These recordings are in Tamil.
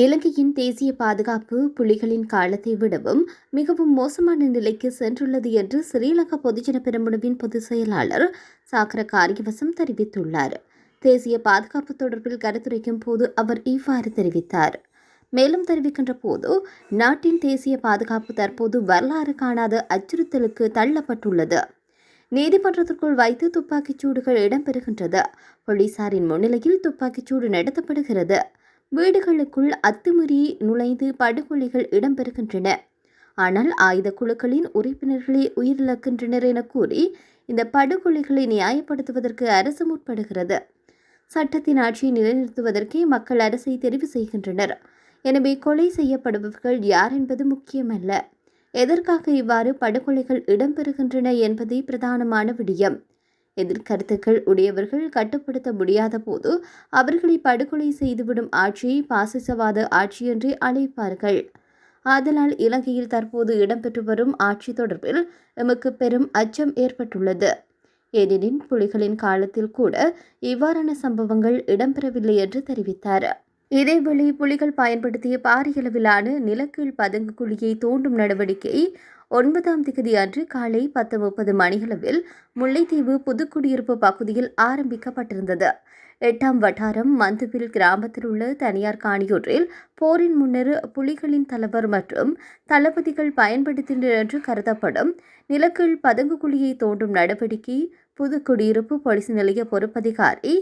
இலங்கையின் தேசிய பாதுகாப்பு புலிகளின் காலத்தை விடவும் மிகவும் மோசமான நிலைக்கு சென்றுள்ளது என்று ஸ்ரீலங்கா பொதுஜன பெரமுனவின் பொதுச் செயலாளர் சாகர காரியவசம் தெரிவித்துள்ளார். தேசிய பாதுகாப்பு தொடர்பில் கருத்துரைக்கும் போது அவர் இவ்வாறு தெரிவித்தார். மேலும் தெரிவிக்கின்ற போது, நாட்டின் தேசிய பாதுகாப்பு தற்போது வரலாறு காணாத அச்சுறுத்தலுக்கு தள்ளப்பட்டுள்ளது. நீதிமன்றத்திற்குள் வைத்து துப்பாக்கிச் சூடுகள் இடம்பெறுகின்றது. போலீசாரின் முன்னிலையில் துப்பாக்கிச் சூடு நடத்தப்படுகிறது. வீடுகளுக்குள் அத்துமீறி நுழைந்து படுகொலைகள் இடம்பெறுகின்றன. ஆனால் ஆயுத குழுக்களின் உறுப்பினர்களே உயிரிழக்கின்றனர் என கூறி இந்த படுகொலைகளை நியாயப்படுத்துவதற்கு அரசு முற்படுகிறது. சட்டத்தின் ஆட்சியை நிலைநிறுத்துவதற்கே மக்கள் அரசை தெரிவு செய்கின்றனர். எனவே கொலை செய்யப்படுபவர்கள் யார் என்பது முக்கியமல்ல, எதற்காக இவ்வாறு படுகொலைகள் இடம்பெறுகின்றன என்பதே பிரதானமான விடயம். எதிர்கருத்துக்கள் உடையவர்கள் கட்டுப்படுத்த முடியாத போது அவர்களை படுகொலை செய்துவிடும் ஆட்சியை பாசிசவாத ஆட்சி என்று அழைப்பார்கள். ஆதலால் இலங்கையில் தற்போது இடம்பெற்று வரும் ஆட்சி தொடர்பில் எமக்கு பெரும் அச்சம் ஏற்பட்டுள்ளது. ஏனெனில் புலிகளின் காலத்தில் கூட இவ்வாறான சம்பவங்கள் இடம்பெறவில்லை என்று தெரிவித்தார். இதேவேளை புலிகள் பயன்படுத்திய பாரியளவிலான நிலக்கீழ் பதுங்கு குழியை தோண்டும் நடவடிக்கை 9ஆம் திகதி அன்று காலை 10:30 மணியளவில் முல்லைத்தீவு புதுக்குடியிருப்பு பகுதியில் ஆரம்பிக்கப்பட்டிருந்தது. 8ஆம் வட்டாரம் மந்துவில் கிராமத்தில் உள்ள தனியார் காணியொன்றில் போரின் முன்னர் புலிகளின் தலைவர் மற்றும் தளபதிகள் பயன்படுத்தினர் என்று கருதப்படும் நிலக்கீழ் பதுங்கு குழியை தோண்டும் நடவடிக்கை புதுக்குடியிருப்பு போலீஸ் நிலைய பொறுப்பதிகாரி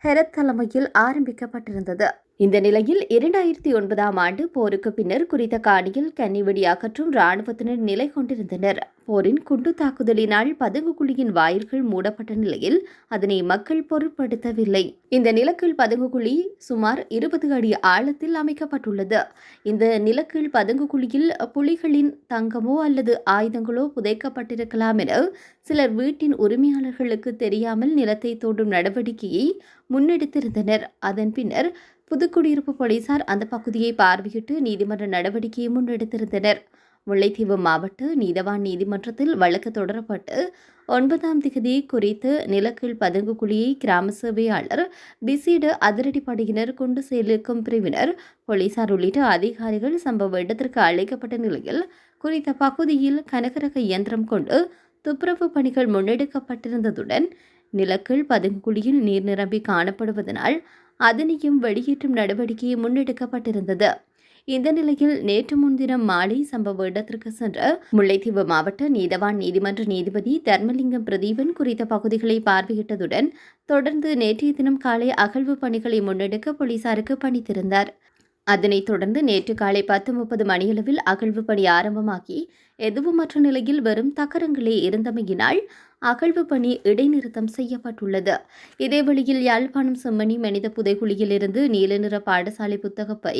ஹெரத் தலைமையில் ஆரம்பிக்கப்பட்டிருந்தது. இந்த நிலையில் 2009ஆம் ஆண்டு போருக்கு பின்னர் குறித்த காணியில் கன்னிவெடி அகற்றும் இராணுவத்தினர் நிலை கொண்டிருந்தனர். போரின் குண்டு தாக்குதலினால் பதுங்கு குழியின் வாயில்கள் மூடப்பட்ட நிலையில் அதனை மக்கள் பொருட்படுத்தவில்லை. இந்த நிலக்கீழ் பதுங்கு குழி சுமார் 20 அடி ஆழத்தில் அமைக்கப்பட்டுள்ளது. இந்த நிலக்கீழ் பதுங்கு குழியில் புலிகளின் தங்கமோ அல்லது ஆயுதங்களோ புதைக்கப்பட்டிருக்கலாம் என சிலர் வீட்டின் உரிமையாளர்களுக்கு தெரியாமல் நிலத்தை தோண்டும் நடவடிக்கையை முன்னெடுத்திருந்தனர். அதன் பின்னர் புதுக்குடியிருப்பு போலீசார் அந்த பகுதியை பார்வையிட்டு நீதிமன்ற நடவடிக்கையை முன்னெடுத்திருந்தனர். முல்லைத்தீவு மாவட்ட நீதவான் நீதிமன்றத்தில் வழக்கு தொடரப்பட்டு 9ஆம் திகதி குறித்து நிலக்கீழ் பதுங்கு குழியை கிராம சேவையாளர் விசேட அதிரடிப்படையினர் கொண்டு செலுக்கும் பிரிவினர் போலீசார் உள்ளிட்ட அதிகாரிகள் சம்பவ இடத்திற்கு அழைக்கப்பட்ட நிலையில் குறித்த பகுதியில் கனகரக இயந்திரம் கொண்டு துப்புரவு பணிகள் முன்னெடுக்கப்பட்டிருந்ததுடன் நிலக்கீழ் பதுங்கு குழியில் நீர் நிரம்பி காணப்படுவதனால் அதனையும் வெளியேற்றும் நடவடிக்கை முன்னெடுக்கப்பட்டிருந்தது. இந்த நிலையில் நேற்று முன்தினம் மாலை சம்பவ இடத்திற்கு சென்ற முல்லைத்தீவு மாவட்ட நீதவான் நீதிமன்ற நீதிபதி தர்மலிங்கம் பிரதீபன் குறித்த பகுதிகளை பார்வையிட்டதுடன் தொடர்ந்து நேற்றைய தினம் காலை அகழ்வு பணிகளை முன்னெடுக்க போலீசாருக்கு பணித்திருந்தார். அதனைத் தொடர்ந்து நேற்று காலை 10:30 மணியளவில் அகழ்வு பணி ஆரம்பமாகி எதுவுமற்ற நிலையில் வெறும் தகரங்களே இருந்தமையினால் அகழ்வு பணி இடைநிறுத்தம் செய்யப்பட்டுள்ளது. இதேவழியில் யாழ்ப்பாணம் செம்மணி மனித புதைகுழியிலிருந்து நீல நிற பாடசாலை புத்தகப்பை,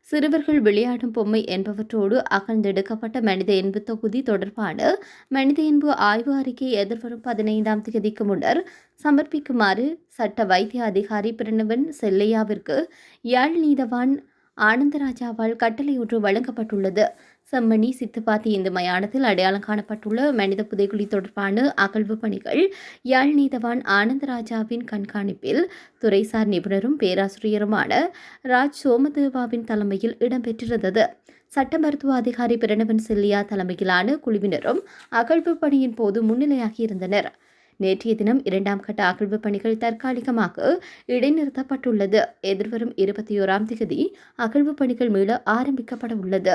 சிறுவர்கள் விளையாடும் பொம்மை என்பவற்றோடு அகழ்ந்தெடுக்கப்பட்ட மனித எண்பு தொகுதி தொடர்பான மனித எண்பு ஆய்வு அறிக்கை எதிர்வரும் 15ஆம் தேதிக்கு முன்னர் சமர்ப்பிக்குமாறு சட்ட வைத்திய அதிகாரி பிரணவன் செல்லையாவிற்கு யாழ் நீதவான் ஆனந்தராஜாவால் கட்டளை ஒன்று வழங்கப்பட்டுள்ளது. செம்மணி சித்துப்பாத்தி இந்து மயானத்தில் அடையாளம் காணப்பட்டுள்ள மனித புதைகுழி தொடர்பான அகழ்வு பணிகள் யாழ் நீதவான் ஆனந்தராஜாவின் கண்காணிப்பில் துறைசார் நிபுணரும் பேராசிரியருமான ராஜ் சோமதேவாவின் தலைமையில் இடம்பெற்றிருந்தது. சட்ட மருத்துவ அதிகாரி பிரணவன் செல்லியா தலைமையிலான குழுவினரும் அகழ்வு பணியின் போது முன்னிலையாகியிருந்தனர். நேற்றைய தினம் 2ஆம் கட்ட அகழ்வு பணிகள் தற்காலிகமாக இடைநிறுத்தப்பட்டுள்ளது. எதிர்வரும் 21ஆம் தேதி அகழ்வு பணிகள் மீள ஆரம்பிக்கப்பட உள்ளது.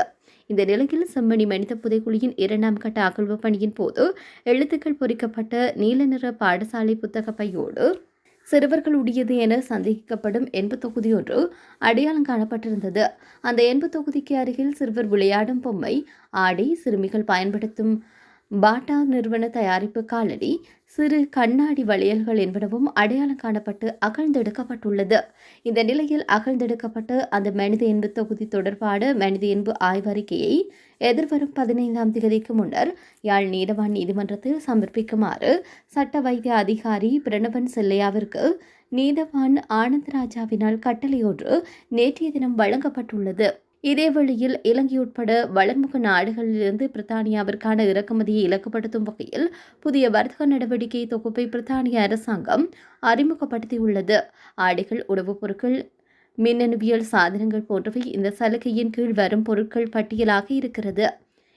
இந்த நிலையில் செம்மணி மனித புதைகுழியின் 2ஆம் கட்ட அகழ்வு பணியின் போது எழுத்துக்கள் பொறிக்கப்பட்ட நீல நிற பாடசாலை புத்தக பையோடு சிறுவர்களுடையது என சந்தேகிக்கப்படும் எண்பு தொகுதி ஒன்று அடையாளம் காணப்பட்டிருந்தது. அந்த எண்பு தொகுதிக்கு அருகில் சிறுவர் விளையாடும் பொம்மை, ஆடை, சிறுமிகள் பயன்படுத்தும் பாட்டா நிறுவன தயாரிப்பு காலடி, சிறு கண்ணாடி வளையல்கள் என்பனவும் அடையாளம் காணப்பட்டு அகழ்ந்தெடுக்கப்பட்டுள்ளது. இந்த நிலையில் அகழ்ந்தெடுக்கப்பட்ட அந்த மனித எண்பு தொகுதி தொடர்பான மனித எண்பு ஆய்வறிக்கையை எதிர்வரும் 15ஆம் தேதிக்கு முன்னர் யாழ் நீதவான் நீதிமன்றத்தில் சமர்ப்பிக்குமாறு சட்ட வைத்திய அதிகாரி பிரணவன் செல்லையாவிற்கு நீதவான் ஆனந்தராஜாவினால் கட்டளை ஒன்று நேற்றைய தினம் வழங்கப்பட்டுள்ளது. இதேவேளையில் இலங்கை உட்பட வளர்முக நாடுகளிலிருந்து பிரித்தானியாவிற்கான இறக்குமதியை இலக்குப்படுத்தும் வகையில் புதிய வர்த்தக நடவடிக்கை தொகுப்பை பிரித்தானிய அரசாங்கம் அறிமுகப்படுத்தியுள்ளது. ஆடைகள், உணவுப் பொருட்கள், மின்னணுவியல் சாதனங்கள் போன்றவை இந்த சலுகையின் கீழ் வரும் பொருட்கள் பட்டியலாக இருக்கிறது.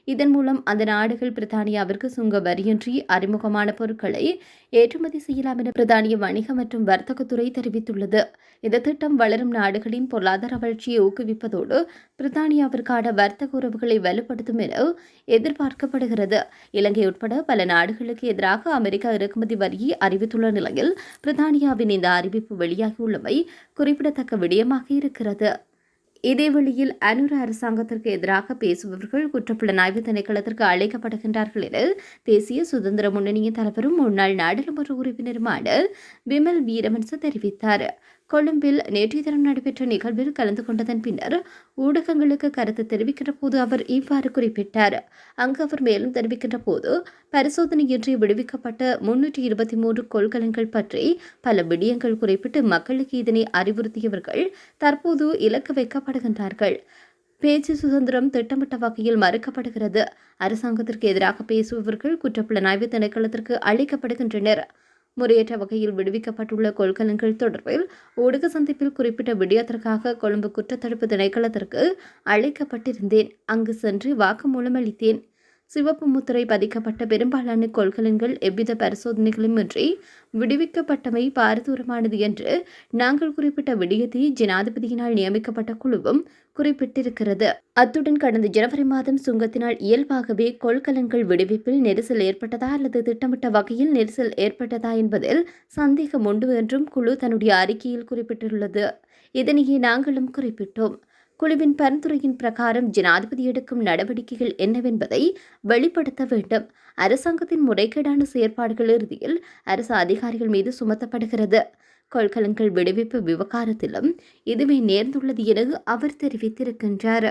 இதன் மூலம் அந்த நாடுகள் பிரித்தானியாவிற்கு சுங்க வரியின்றி அறிமுகமான பொருட்களை ஏற்றுமதி செய்யலாம் என பிரித்தானிய வணிக மற்றும் வர்த்தகத்துறை தெரிவித்துள்ளது. இந்த திட்டம் வளரும் நாடுகளின் பொருளாதார வளர்ச்சியை ஊக்குவிப்பதோடு பிரித்தானியாவிற்கான வர்த்தக உறவுகளை வலுப்படுத்தும் என எதிர்பார்க்கப்படுகிறது. இலங்கை உட்பட பல நாடுகளுக்கு எதிராக அமெரிக்கா இறக்குமதி வரியை அறிவித்துள்ள நிலையில் பிரித்தானியாவின் இந்த அறிவிப்பு வெளியாகியுள்ளமை குறிப்பிடத்தக்க விடயமாக இருக்கிறது. இதேவேளையில் அனுர அரசாங்கத்திற்கு எதிராக பேசுபவர்கள் குற்றப்புலனாய்வு திணைக்களத்திற்கு அழைக்கப்படுகின்றார்கள் என தேசிய சுதந்திர முன்னணியின் தலைவரும் முன்னாள் நாடாளுமன்ற உறுப்பினருமான விமல் வீரவன்ச தெரிவித்தார். கொழும்பில் நேற்றைய தினம் நடைபெற்ற நிகழ்வில் கலந்து கொண்டதன் பின்னர் ஊடகங்களுக்கு கருத்து தெரிவிக்கின்ற போது அவர் இவ்வாறு குறிப்பிட்டார். அங்கு அவர் மேலும் தெரிவிக்கின்ற போது பரிசோதனையின்றி விடுவிக்கப்பட்ட 323 கொள்கலன்கள் பற்றி பல விடயங்கள் குறிப்பிட்டு மக்களுக்கு இதனை அறிவுறுத்தியவர்கள் தற்போது இலக்கு வைக்கப்படுகின்றார்கள். பேச்சு சுதந்திரம் திட்டமிட்ட வகையில் மறுக்கப்படுகிறது. அரசாங்கத்திற்கு எதிராக பேசுபவர்கள் குற்றப்புலனாய்வு திணைக்களத்திற்கு அழைக்கப்படுகின்றனர். முறையற்ற வகையில் விடுவிக்கப்பட்டுள்ள கொள்கலன்கள் தொடர்பில் ஊடக சந்திப்பில் குறிப்பிட்ட விடயத்திற்காக கொழும்பு குற்றத்தடுப்பு திணைக்களத்திற்கு அழைக்கப்பட்டிருந்தேன். அங்கு சென்று வாக்குமூலம் அளித்தேன். சிவப்பு முத்திரை பதிக்கப்பட்ட பெரும்பாலான கொள்கலன்கள் எவ்வித பரிசோதனைகளும் இன்றி விடுவிக்கப்பட்டமை பாரதூரமானது என்று நாங்கள் குறிப்பிட்ட விடயத்தை ஜனாதிபதியினால் நியமிக்கப்பட்ட குழுவும் குறிப்பிட்டிருக்கிறது. அத்துடன் கடந்த ஜனவரி மாதம் சுங்கத்தினால் இயல்பாகவே கொள்கலன்கள் விடுவிப்பில் நெரிசல் ஏற்பட்டதா அல்லது திட்டமிட்ட வகையில் நெரிசல் ஏற்பட்டதா என்பதில் சந்தேகம் உண்டு என்றும் குழு தன்னுடைய அறிக்கையில் குறிப்பிட்டுள்ளது. இதனையே நாங்களும் குறிப்பிட்டோம். குழுவின் பரிந்துரையின் பிரகாரம் ஜனாதிபதி எடுக்கும் நடவடிக்கைகள் என்னவென்பதை வெளிப்படுத்த வேண்டும். அரசாங்கத்தின் முறைகேடான செயற்பாடுகள் இறுதியில் அரசு அதிகாரிகள் மீது சுமத்தப்படுகிறது. கொள்கலன்கள் விடுவிப்பு விவகாரத்திலும் இதுவே நேர்ந்துள்ளது என அவர் தெரிவித்திருக்கின்றார்.